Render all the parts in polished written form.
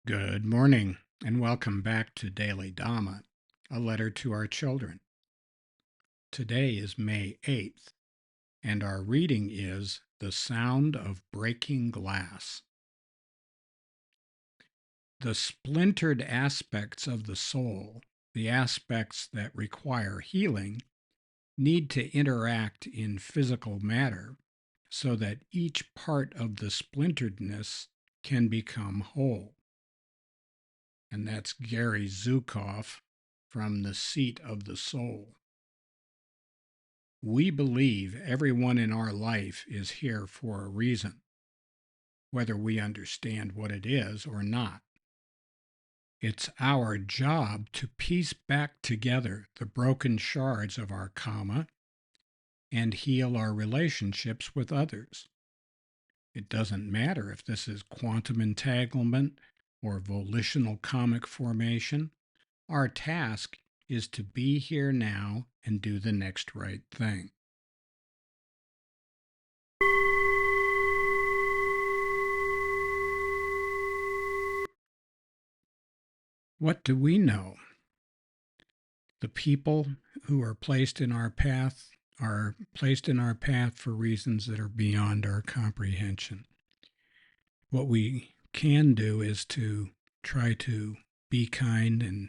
Good morning, and welcome back to Daily Dhamma, a letter to our children. Today is May 8th, and our reading is The Sound of Breaking Glass. The splintered aspects of the soul, the aspects that require healing, need to interact in physical matter so that each part of the splinteredness can become whole. And that's Gary Zukav from The Seat of the Soul. We believe everyone in our life is here for a reason, whether we understand what it is or not. It's our job to piece back together the broken shards of our karma and heal our relationships with others. It doesn't matter if this is quantum entanglement or volitional karmic formation. Our task is to be here now and do the next right thing. What do we know? The people who are placed in our path are placed in our path for reasons that are beyond our comprehension. What we can do is to try to be kind and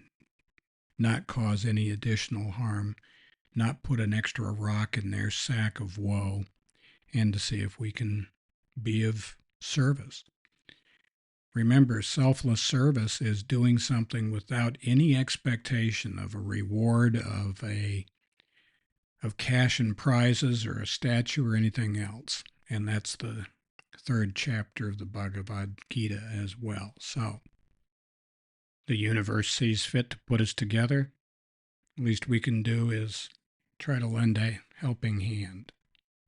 not cause any additional harm, not put an extra rock in their sack of woe, and to see if we can be of service. Remember, selfless service is doing something without any expectation of a reward of cash and prizes or a statue or anything else. And that's the third chapter of the Bhagavad Gita as well. So the universe sees fit to put us together. Least we can do is try to lend a helping hand.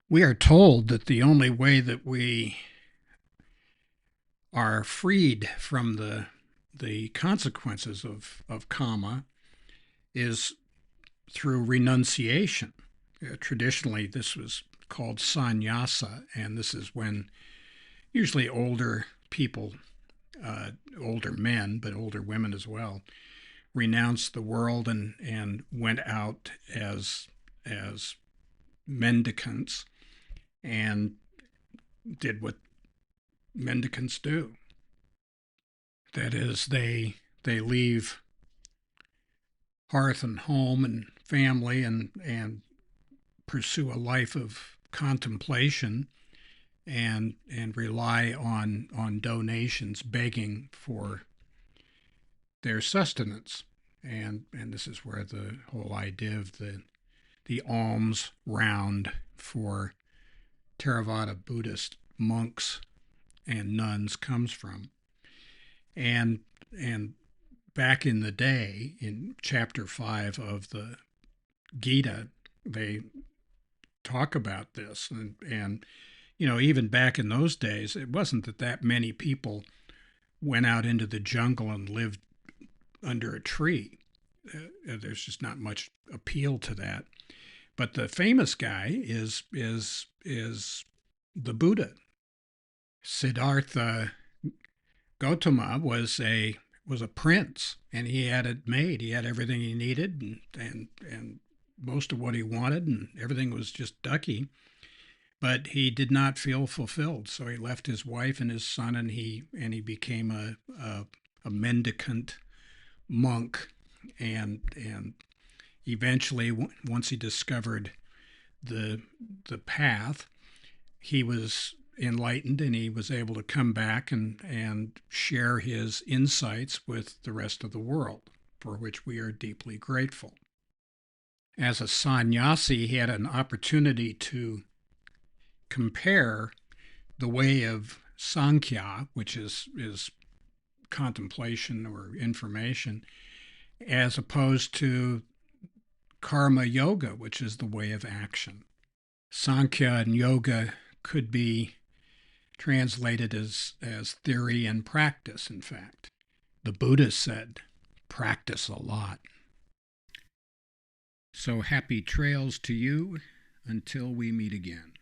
We are told that the only way that we are freed from the consequences of karma is through renunciation. Traditionally, this was called sannyasa, and this is when usually older people, older men, but older women as well, renounced the world and went out as mendicants and did what mendicants do. That is, they leave hearth and home and family and pursue a life of contemplation and rely on donations, begging for their sustenance. And this is where the whole idea of the alms round for Theravada Buddhist monks and nuns comes from. And back in the day, in chapter 5 of the Gita, they talk about this. And even back in those days, it wasn't that many people went out into the jungle and lived under a tree. There's just not much appeal to that. But the famous guy is the Buddha. Siddhartha Gautama was a prince, and he had it made. He had everything he needed, and most of what he wanted, and everything was just ducky. But he did not feel fulfilled, so he left his wife and his son, and he became a mendicant monk, and eventually, once he discovered the path, he was enlightened, and he was able to come back and share his insights with the rest of the world, for which we are deeply grateful. As a sannyasi, he had an opportunity to compare the way of Sankhya, which is contemplation or information, as opposed to karma yoga, which is the way of action. Sankhya and yoga could be translated as theory and practice, in fact. The Buddha said, practice a lot. So happy trails to you until we meet again.